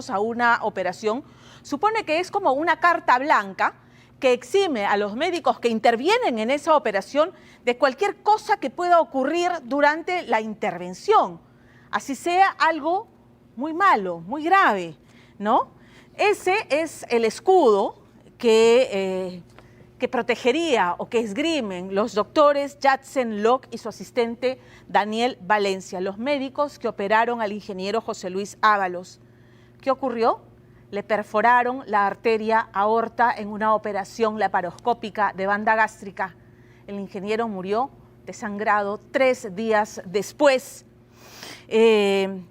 a una operación, supone que es como una carta blanca que exime a los médicos que intervienen en esa operación de cualquier cosa que pueda ocurrir durante la intervención, así sea algo muy malo, muy grave, ¿no? Ese es el escudo que protegería o que esgrimen los doctores Yatsen Lok y su asistente Daniel Valencia, los médicos que operaron al ingeniero José Luis Ábalos. ¿Qué ocurrió? Le perforaron la arteria aorta en una operación laparoscópica de banda gástrica. El ingeniero murió desangrado 3 días después.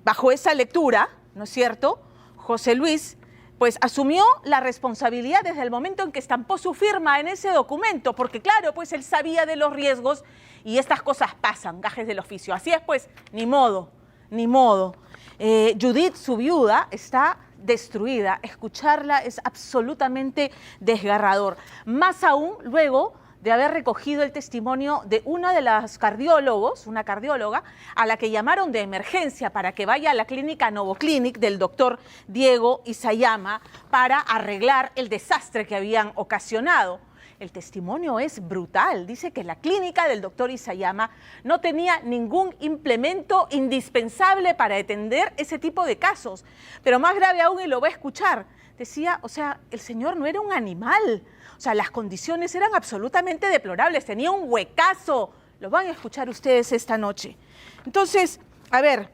Bajo esa lectura, ¿no es cierto?, José Luis pues asumió la responsabilidad desde el momento en que estampó su firma en ese documento, porque claro, pues él sabía de los riesgos y estas cosas pasan, gajes del oficio. Así es, pues, ni modo, ni modo. Judith, su viuda, está destruida. Escucharla es absolutamente desgarrador. Más aún luego de haber recogido el testimonio de una de las cardiólogos, una cardióloga, a la que llamaron de emergencia para que vaya a la clínica Novoclinic del doctor Diego Isayama para arreglar el desastre que habían ocasionado. El testimonio es brutal. Dice que la clínica del doctor Isayama no tenía ningún implemento indispensable para atender ese tipo de casos. Pero más grave aún, y lo va a escuchar, decía, o sea, el señor no era un animal. O sea, las condiciones eran absolutamente deplorables. Tenía un huecazo. Lo van a escuchar ustedes esta noche. Entonces, a ver,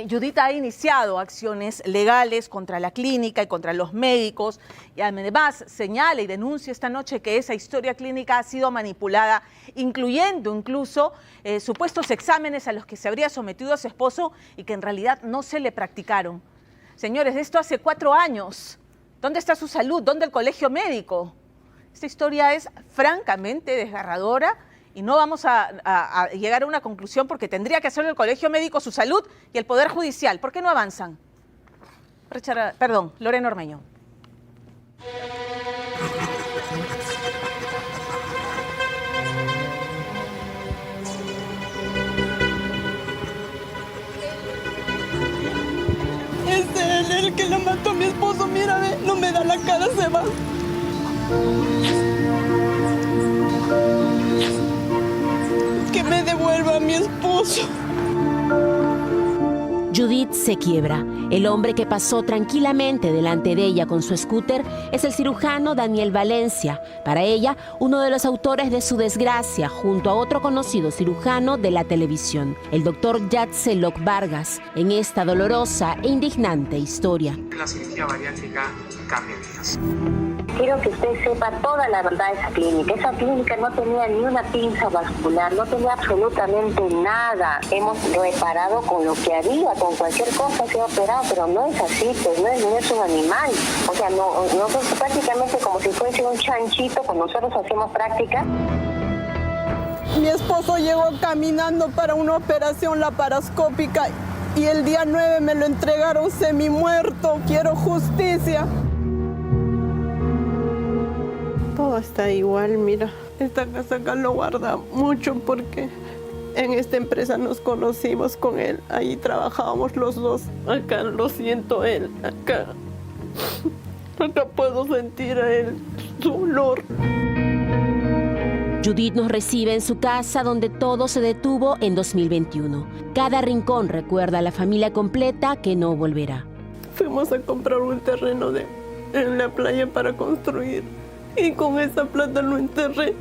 Judith ha iniciado acciones legales contra la clínica y contra los médicos y además señala y denuncia esta noche que esa historia clínica ha sido manipulada, incluyendo incluso supuestos exámenes a los que se habría sometido a su esposo y que en realidad no se le practicaron. Señores, esto hace 4 años. ¿Dónde está su salud? ¿Dónde el colegio médico? Esta historia es francamente desgarradora. Y no vamos a llegar a una conclusión porque tendría que hacerlo el Colegio Médico, su salud y el Poder Judicial. ¿Por qué no avanzan? Perdón, Lorena Ormeño. Es él el que la mató a mi esposo. Mírame, no me da la cara, se va. Que me devuelva a mi esposo. Judith se quiebra. El hombre que pasó tranquilamente delante de ella con su scooter es el cirujano Daniel Valencia. Para ella, uno de los autores de su desgracia, junto a otro conocido cirujano de la televisión, el doctor Yatsen Lok Vargas, en esta dolorosa e indignante historia. La cirugía bariátrica cambia vidas. Quiero que usted sepa toda la verdad de esa clínica. Esa clínica no tenía ni una pinza vascular, no tenía absolutamente nada. Hemos reparado con lo que había, con cualquier cosa se ha operado, pero no es así, pues no es un animal. O sea, nosotros prácticamente como si fuese un chanchito, cuando nosotros hacemos práctica. Mi esposo llegó caminando para una operación laparoscópica y el día 9 me lo entregaron semimuerto. Quiero justicia. Todo está igual, mira. Esta casaca lo guarda mucho porque en esta empresa nos conocimos con él. Ahí trabajábamos los dos. Acá lo siento él, acá. Acá puedo sentir a él, su olor. Judith nos recibe en su casa donde todo se detuvo en 2021. Cada rincón recuerda a la familia completa que no volverá. Fuimos a comprar un terreno en la playa para construir. Y con esa plata lo enterré.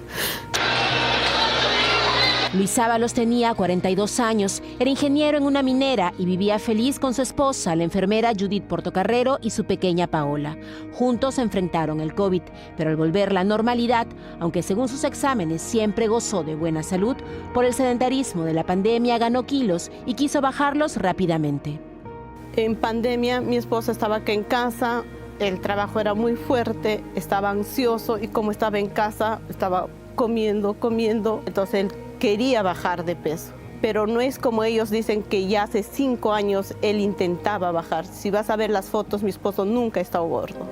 Luis Ábalos tenía 42 años, era ingeniero en una minera y vivía feliz con su esposa, la enfermera Judith Portocarrero, y su pequeña Paola. Juntos enfrentaron el COVID, pero al volver la normalidad, aunque según sus exámenes siempre gozó de buena salud, por el sedentarismo de la pandemia ganó kilos y quiso bajarlos rápidamente. En pandemia mi esposo estaba acá en casa. El trabajo era muy fuerte, estaba ansioso y como estaba en casa, estaba comiendo. Entonces él quería bajar de peso. Pero no es como ellos dicen que ya hace 5 años él intentaba bajar. Si vas a ver las fotos, mi esposo nunca ha estado gordo.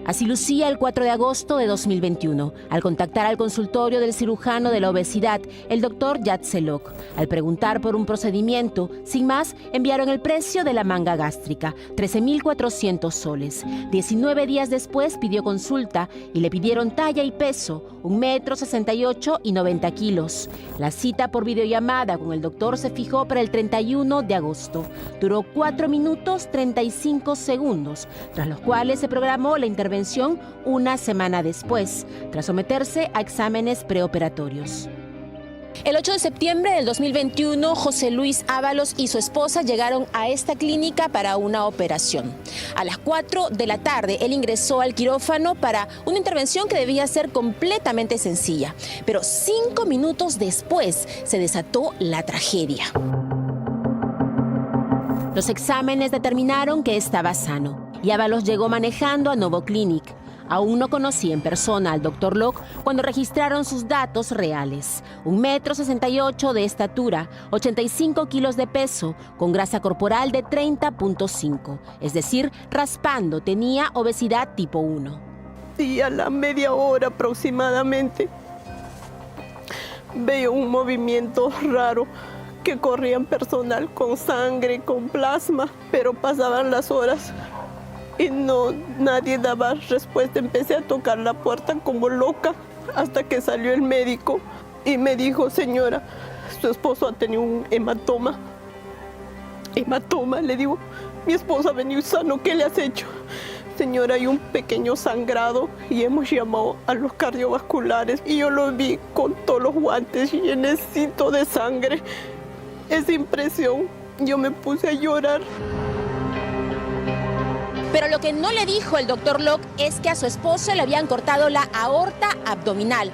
Así lucía el 4 de agosto de 2021, al contactar al consultorio del cirujano de la obesidad, el doctor Yatselok. Al preguntar por un procedimiento, sin más, enviaron el precio de la manga gástrica, 13.400 soles. 19 días después pidió consulta y le pidieron talla y peso, 1,68 m y 90 kilos. La cita por videollamada con el doctor se fijó para el 31 de agosto. Duró 4 minutos 35 segundos, tras los cuales se programó la intervención una semana después, tras someterse a exámenes preoperatorios. El 8 de septiembre del 2021, José Luis Ábalos y su esposa llegaron a esta clínica para una operación. A las 4 de la tarde, él ingresó al quirófano para una intervención que debía ser completamente sencilla. Pero 5 minutos después se desató la tragedia. Los exámenes determinaron que estaba sano y Ábalos llegó manejando a Novo Clinic. Aún no conocí en persona al Dr. Lok cuando registraron sus datos reales. 1,68 m de estatura, 85 kilos de peso, con grasa corporal de 30.5. Es decir, raspando, tenía obesidad tipo 1. Y a la media hora aproximadamente veo un movimiento raro, que corrían personal con sangre, con plasma, pero pasaban las horas y nadie daba respuesta. Empecé a tocar la puerta como loca hasta que salió el médico y me dijo: señora, su esposo ha tenido un hematoma. ¿Hematoma? Le digo, mi esposo ha venido sano, ¿qué le has hecho? Señora, hay un pequeño sangrado y hemos llamado a los cardiovasculares y yo lo vi con todos los guantes llenecito de sangre. Esa impresión, yo me puse a llorar. Pero lo que no le dijo el doctor Lok es que a su esposo le habían cortado la aorta abdominal,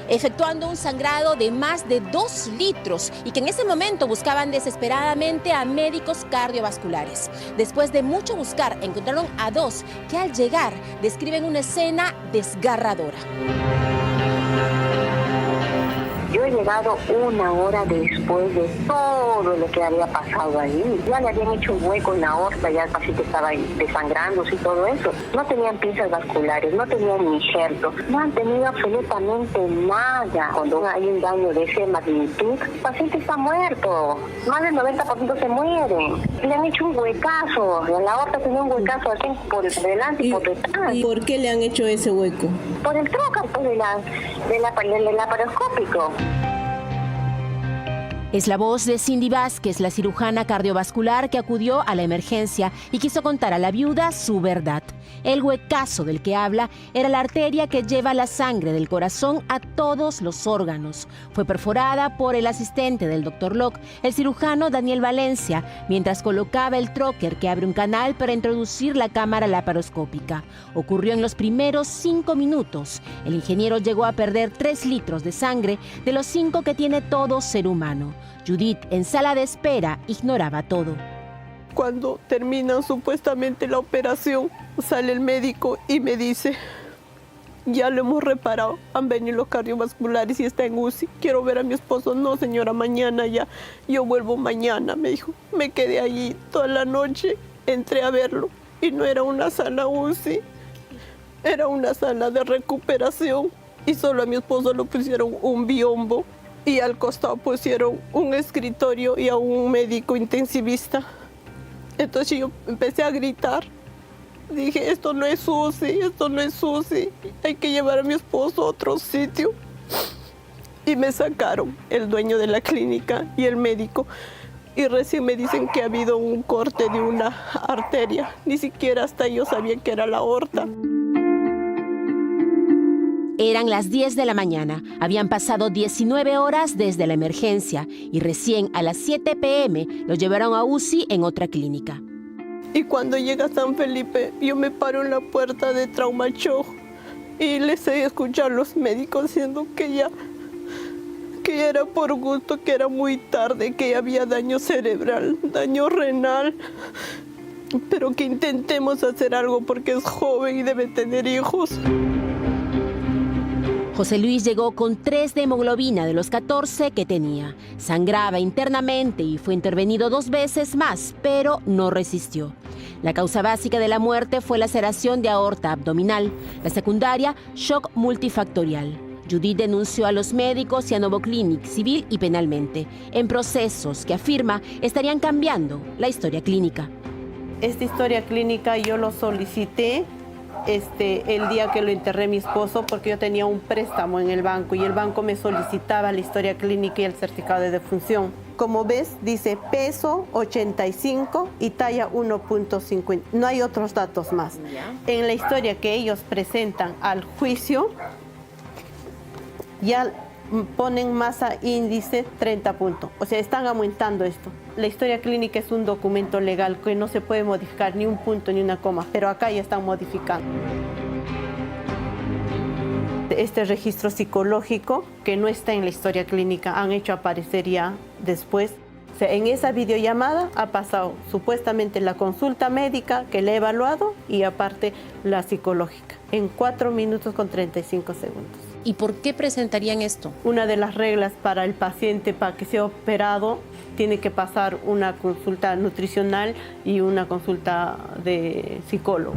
efectuando un sangrado de más de 2 litros y que en ese momento buscaban desesperadamente a médicos cardiovasculares. Después de mucho buscar, encontraron a 2 que al llegar describen una escena desgarradora. Yo he llegado 1 hora después de todo lo que había pasado ahí. Ya le habían hecho un hueco en la aorta, ya casi que estaba desangrándose y todo eso. No tenían pinzas vasculares, no tenían injertos, no han tenido absolutamente nada. Cuando hay un daño de esa magnitud, el paciente está muerto. Más del 90% se mueren. Le han hecho un huecazo. En la aorta tenía un huecazo así por delante y por detrás. ¿Y por qué le han hecho ese hueco? Por el trócar, pues, del laparoscópico. Es la voz de Cindy Vázquez, la cirujana cardiovascular que acudió a la emergencia y quiso contar a la viuda su verdad. El huecazo del que habla era la arteria que lleva la sangre del corazón a todos los órganos. Fue perforada por el asistente del Dr. Lok, el cirujano Daniel Valencia, mientras colocaba el trocker que abre un canal para introducir la cámara laparoscópica. Ocurrió en los primeros 5 minutos. El ingeniero llegó a perder 3 litros de sangre de los 5 que tiene todo ser humano. Judith, en sala de espera, ignoraba todo. Cuando terminan supuestamente la operación, sale el médico y me dice: ya lo hemos reparado, han venido los cardiovasculares y está en UCI. Quiero ver a mi esposo. No, señora, mañana ya. Yo vuelvo mañana, me dijo. Me quedé allí toda la noche, entré a verlo y no era una sala UCI, era una sala de recuperación y solo a mi esposo le pusieron un biombo. Y al costado pusieron un escritorio y a un médico intensivista. Entonces yo empecé a gritar. Dije, esto no es UCI, esto no es UCI. Hay que llevar a mi esposo a otro sitio. Y me sacaron el dueño de la clínica y el médico. Y recién me dicen que ha habido un corte de una arteria. Ni siquiera hasta ellos sabían que era la aorta. Eran las 10 de la mañana, habían pasado 19 horas desde la emergencia y recién a las 7 p.m. lo llevaron a UCI en otra clínica. Y cuando llega a San Felipe, yo me paro en la puerta de Trauma Shock y les he escuchado a los médicos diciendo que ya era por gusto, que era muy tarde, que ya había daño cerebral, daño renal, pero que intentemos hacer algo porque es joven y debe tener hijos. José Luis llegó con 3 de hemoglobina de los 14 que tenía. Sangraba internamente y fue intervenido 2 veces más, pero no resistió. La causa básica de la muerte fue laceración de aorta abdominal. La secundaria, shock multifactorial. Judith denunció a los médicos y a Novoclinic civil y penalmente, en procesos que afirma estarían cambiando la historia clínica. Esta historia clínica yo lo solicité el día que lo enterré mi esposo, porque yo tenía un préstamo en el banco y el banco me solicitaba la historia clínica y el certificado de defunción. Como ves, dice peso 85 y talla 1.50. No hay otros datos más. En la historia que ellos presentan al juicio, ya ponen masa índice 30 puntos. O sea, están aumentando esto. La historia clínica es un documento legal que no se puede modificar ni un punto ni una coma, pero acá ya están modificando. Este registro psicológico, que no está en la historia clínica, han hecho aparecer ya después. O sea, en esa videollamada ha pasado supuestamente la consulta médica que le he evaluado y aparte la psicológica, en 4 minutos con 35 segundos. ¿Y por qué presentarían esto? Una de las reglas para el paciente para que sea operado tiene que pasar una consulta nutricional y una consulta de psicólogo.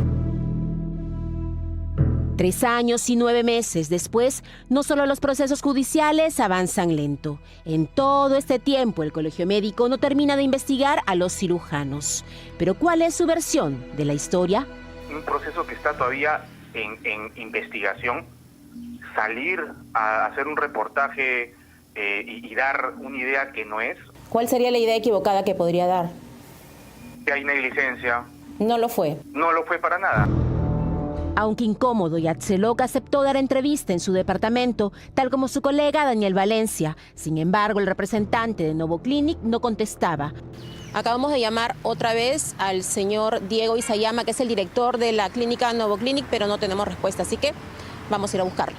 3 años y 9 meses después, no solo los procesos judiciales avanzan lento. En todo este tiempo, el Colegio Médico no termina de investigar a los cirujanos. Pero ¿cuál es su versión de la historia? Un proceso que está todavía en investigación. Salir a hacer un reportaje y dar una idea que no es. ¿Cuál sería la idea equivocada que podría dar? Que hay negligencia. No lo fue. No lo fue para nada. Aunque incómodo, Yatzelok aceptó dar entrevista en su departamento, tal como su colega Daniel Valencia. Sin embargo, el representante de Novoclinic no contestaba. Acabamos de llamar otra vez al señor Diego Isayama, que es el director de la clínica Novoclinic, pero no tenemos respuesta, así que vamos a ir a buscarlo.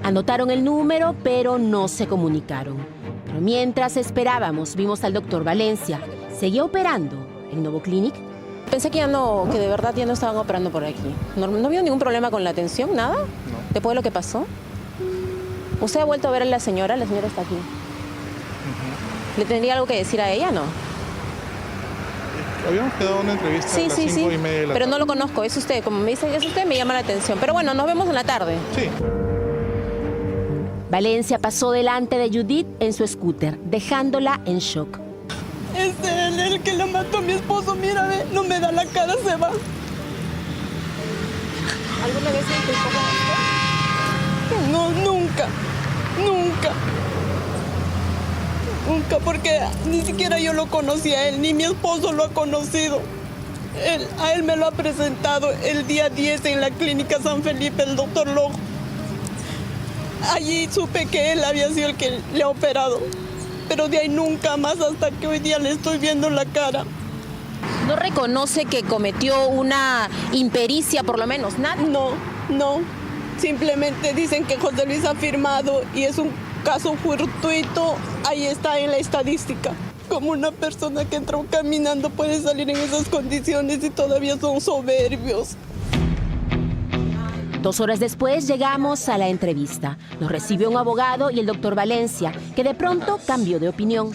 Anotaron el número, pero no se comunicaron. Pero mientras esperábamos, vimos al doctor Valencia. ¿Seguía operando en Novoclinic? Pensé que de verdad ya no estaban operando por aquí. ¿No había ningún problema con la atención? ¿Nada? No. ¿Después de lo que pasó? ¿Usted ha vuelto a ver a la señora? La señora está aquí. ¿Le tendría algo que decir a ella, no? Habíamos quedado una entrevista a las 5:30 de la tarde. Pero no lo conozco, es usted. Como me dice, es usted, me llama la atención. Pero bueno, nos vemos en la tarde. Sí. Valencia pasó delante de Judith en su scooter, dejándola en shock. Es él el que le mató a mi esposo, mira, ve, no me da la cara, se va. ¿Alguna vez se disculpó con usted? No, nunca, nunca. Nunca, porque ni siquiera yo lo conocí a él, ni mi esposo lo ha conocido. A él me lo ha presentado el día 10 en la clínica San Felipe, el doctor Lojo. Allí supe que él había sido el que le ha operado, pero de ahí nunca más hasta que hoy día le estoy viendo la cara. ¿No reconoce que cometió una impericia por lo menos? ¿Nada? No. Simplemente dicen que José Luis ha firmado y es un caso fortuito, ahí está en la estadística. Como una persona que entró caminando puede salir en esas condiciones y todavía son soberbios. 2 horas después llegamos a la entrevista. Nos recibió un abogado y el doctor Valencia, que de pronto cambió de opinión.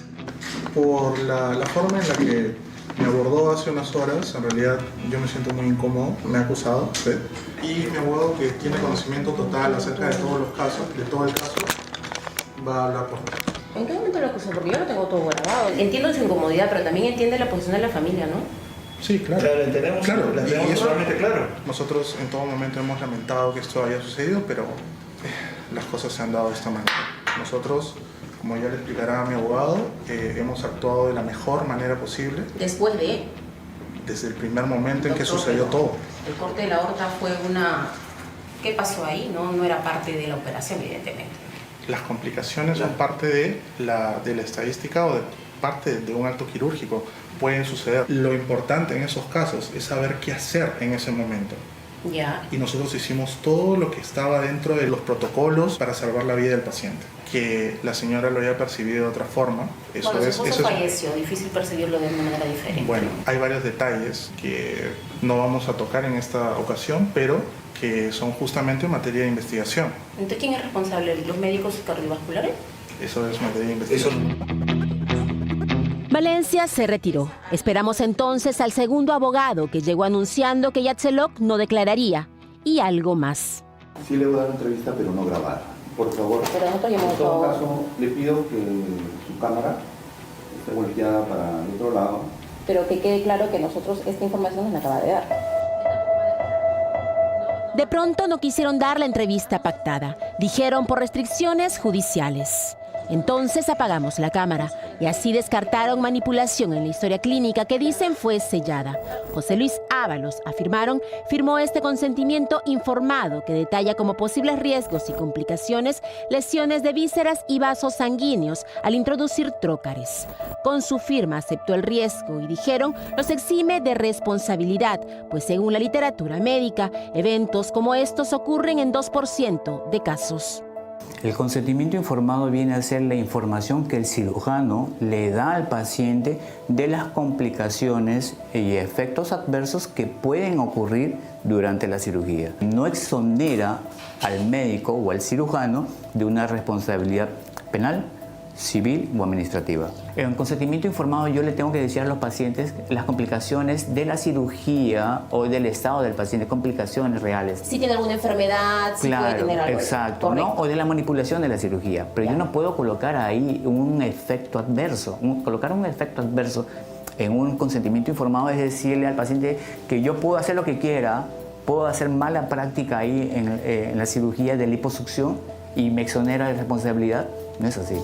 Por la forma en la que me abordó hace unas horas, en realidad yo me siento muy incómodo, me ha acusado usted. Y mi abogado, que tiene conocimiento total acerca de todos los casos, de todo el caso, va a hablar por mí. ¿En qué momento lo acusó? Porque yo lo tengo todo grabado. Entiendo su incomodidad, pero también entiende la posición de la familia, ¿no? Sí, claro. Claro, entendemos, claro, la tenemos totalmente claro. Nosotros en todo momento hemos lamentado que esto haya sucedido, pero las cosas se han dado de esta manera. Nosotros, como ya le explicará a mi abogado, hemos actuado de la mejor manera posible. Después de... Desde el primer momento en que sucedió todo. El corte de la aorta fue una... ¿Qué pasó ahí? No era parte de la operación, evidentemente. Las complicaciones son parte de la estadística o de parte de un acto quirúrgico. Pueden suceder. Lo importante en esos casos es saber qué hacer en ese momento. Ya. Y nosotros hicimos todo lo que estaba dentro de los protocolos para salvar la vida del paciente. Que la señora lo haya percibido de otra forma. Eso bueno, es, su esposo falleció, difícil percibirlo de una manera diferente. Bueno, hay varios detalles que no vamos a tocar en esta ocasión, pero que son justamente materia de investigación. ¿Entonces quién es responsable? ¿Los médicos cardiovasculares? Eso es materia de investigación. Valencia se retiró. Esperamos entonces al segundo abogado que llegó anunciando que Yatzelok no declararía y algo más. Sí le voy a dar una entrevista, pero no grabar. Por favor. Pero nosotros llamamos en todo caso, le pido que su cámara esté volteada para el otro lado. Pero que quede claro que nosotros esta información nos la acaba de dar. De pronto no quisieron dar la entrevista pactada. Dijeron por restricciones judiciales. Entonces apagamos la cámara y así descartaron manipulación en la historia clínica que dicen fue sellada. José Luis Ábalos, afirmaron, firmó este consentimiento informado que detalla como posibles riesgos y complicaciones lesiones de vísceras y vasos sanguíneos al introducir trócares. Con su firma aceptó el riesgo y dijeron los exime de responsabilidad, pues según la literatura médica, eventos como estos ocurren en 2% de casos. El consentimiento informado viene a ser la información que el cirujano le da al paciente de las complicaciones y efectos adversos que pueden ocurrir durante la cirugía. No exonera al médico o al cirujano de una responsabilidad penal, civil o administrativa. En consentimiento informado yo le tengo que decir a los pacientes las complicaciones de la cirugía o del estado del paciente, complicaciones reales. Si tiene alguna enfermedad, si puede tener algo. Exacto, ¿no? O de la manipulación de la cirugía. Pero yo no puedo colocar ahí un efecto adverso. Colocar un efecto adverso en un consentimiento informado es decirle al paciente que yo puedo hacer lo que quiera, puedo hacer mala práctica ahí en la cirugía de liposucción y me exonera de responsabilidad. No es así.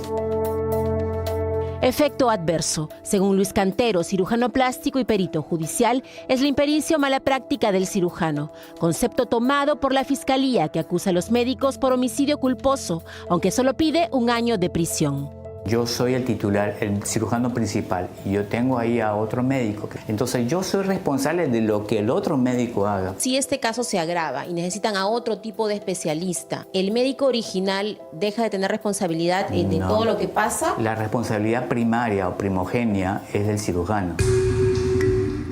Efecto adverso. Según Luis Cantero, cirujano plástico y perito judicial, es la impericia o mala práctica del cirujano, concepto tomado por la Fiscalía que acusa a los médicos por homicidio culposo, aunque solo pide 1 año de prisión. Yo soy el titular, el cirujano principal, y yo tengo ahí a otro médico. Entonces yo soy responsable de lo que el otro médico haga. Si este caso se agrava y necesitan a otro tipo de especialista, ¿el médico original deja de tener responsabilidad de todo lo que pasa? La responsabilidad primaria o primogénea es del cirujano.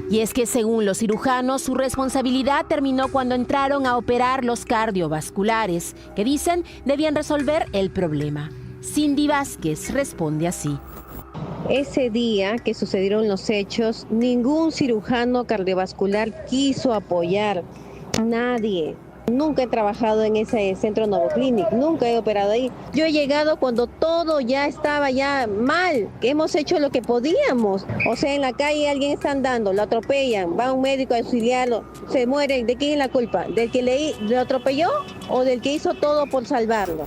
Y es que según los cirujanos, su responsabilidad terminó cuando entraron a operar los cardiovasculares, que dicen debían resolver el problema. Cindy Vázquez responde así. Ese día que sucedieron los hechos, ningún cirujano cardiovascular quiso apoyar. Nadie. Nunca he trabajado en ese centro Novoclinic, nunca he operado ahí. Yo he llegado cuando todo ya estaba ya mal, que hemos hecho lo que podíamos. O sea, en la calle alguien está andando, lo atropellan, va un médico a auxiliarlo, se muere. ¿De quién es la culpa? ¿Del que lo atropelló o del que hizo todo por salvarlo?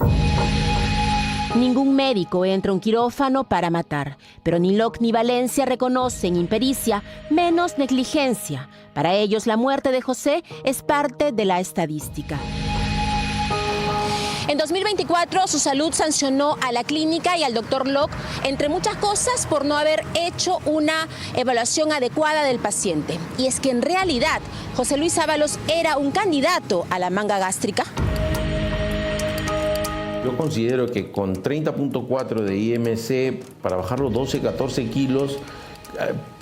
Ningún médico entra a un quirófano para matar, pero ni Locke ni Valencia reconocen impericia, menos negligencia. Para ellos, la muerte de José es parte de la estadística. En 2024, su salud sancionó a la clínica y al doctor Locke, entre muchas cosas, por no haber hecho una evaluación adecuada del paciente. Y es que en realidad, José Luis Ábalos era un candidato a la manga gástrica. Yo considero que con 30.4 de IMC, para bajar los 12, 14 kilos,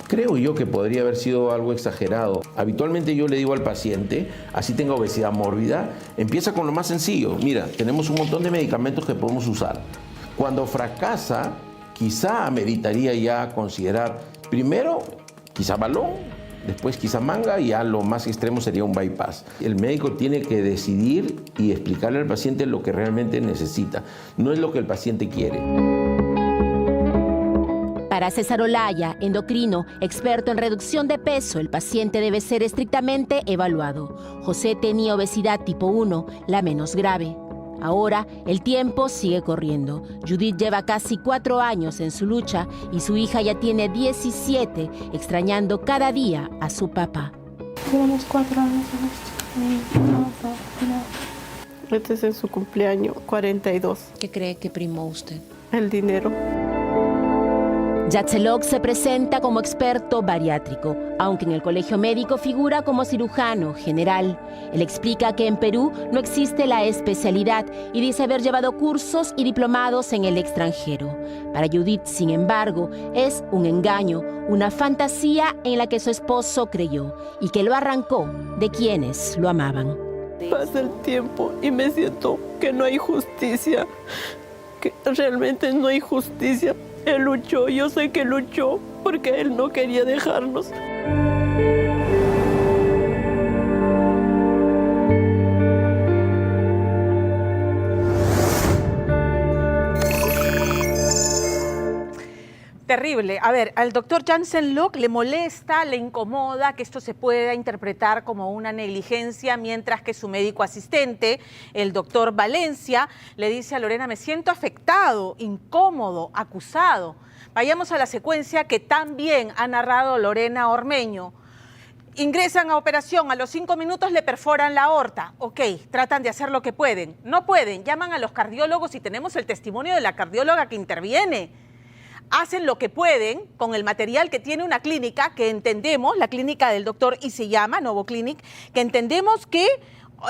creo yo que podría haber sido algo exagerado. Habitualmente yo le digo al paciente, así tenga obesidad mórbida, empieza con lo más sencillo. Mira, tenemos un montón de medicamentos que podemos usar. Cuando fracasa, quizá ameritaría ya considerar, primero, quizá balón, después quizá manga y ya lo más extremo sería un bypass. El médico tiene que decidir y explicarle al paciente lo que realmente necesita, no es lo que el paciente quiere. Para César Olaya, endocrino, experto en reducción de peso, el paciente debe ser estrictamente evaluado. José tenía obesidad tipo 1, la menos grave. Ahora, el tiempo sigue corriendo. Judith lleva casi 4 años en su lucha y su hija ya tiene 17, extrañando cada día a su papá. Tenemos 4 años en esto. Este es en su cumpleaños, 42. ¿Qué cree que primó usted? El dinero. Yatzelok se presenta como experto bariátrico, aunque en el colegio médico figura como cirujano general. Él explica que en Perú no existe la especialidad y dice haber llevado cursos y diplomados en el extranjero. Para Judith, sin embargo, es un engaño, una fantasía en la que su esposo creyó y que lo arrancó de quienes lo amaban. Pasa el tiempo y me siento que no hay justicia, que realmente no hay justicia Él luchó, yo sé que luchó, porque él no quería dejarnos. Terrible. A ver, al doctor Jansen Locke le molesta, le incomoda que esto se pueda interpretar como una negligencia, mientras que su médico asistente, el doctor Valencia, le dice a Lorena: me siento afectado, incómodo, acusado. Vayamos a la secuencia que tan bien ha narrado Lorena Ormeño. Ingresan a operación, a los 5 minutos le perforan la aorta. Ok, tratan de hacer lo que pueden. No pueden, llaman a los cardiólogos y tenemos el testimonio de la cardióloga que interviene. Hacen lo que pueden con el material que tiene una clínica que entendemos, la clínica del doctor y se llama Novo Clinic, que entendemos que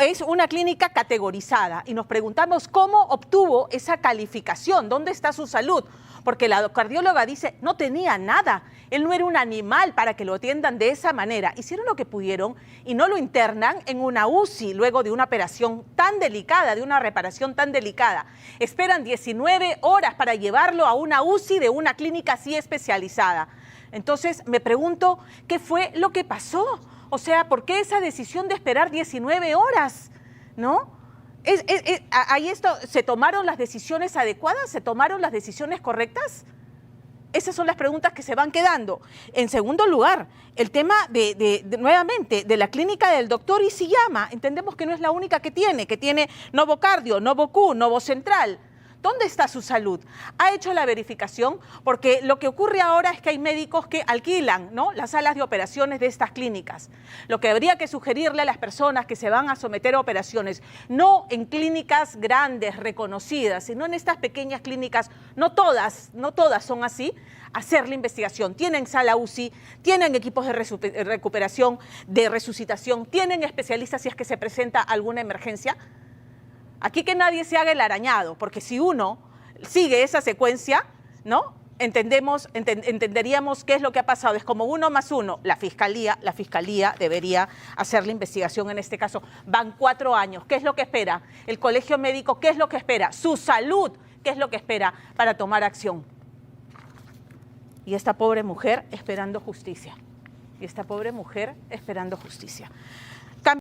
es una clínica categorizada y nos preguntamos cómo obtuvo esa calificación, dónde está su salud, porque la cardióloga dice no tenía nada, él no era un animal para que lo atiendan de esa manera. Hicieron lo que pudieron y no lo internan en una UCI luego de una operación tan delicada, de una reparación tan delicada. Esperan 19 horas para llevarlo a una UCI de una clínica así especializada. Entonces me pregunto, ¿qué fue lo que pasó? O sea, ¿por qué esa decisión de esperar 19 horas? ¿No? Ahí ¿se tomaron las decisiones adecuadas? ¿Se tomaron las decisiones correctas? Esas son las preguntas que se van quedando. En segundo lugar, el tema nuevamente de la clínica del doctor Isiyama. Entendemos que no es la única que tiene Novo Cardio, Novo Q, Novo Central. ¿Dónde está su salud? ¿Ha hecho la verificación? Porque lo que ocurre ahora es que hay médicos que alquilan, ¿no?, las salas de operaciones de estas clínicas. Lo que habría que sugerirle a las personas que se van a someter a operaciones, no en clínicas grandes, reconocidas, sino en estas pequeñas clínicas, no todas son así, hacer la investigación. Tienen sala UCI, tienen equipos de recuperación, de resucitación, tienen especialistas si es que se presenta alguna emergencia. Aquí que nadie se haga el arañado, porque si uno sigue esa secuencia, ¿no?, entenderíamos qué es lo que ha pasado. Es como 1 más 1. La fiscalía debería hacer la investigación en este caso. Van 4 años. ¿Qué es lo que espera? El colegio médico, ¿qué es lo que espera? Su salud, ¿qué es lo que espera para tomar acción? Y esta pobre mujer esperando justicia.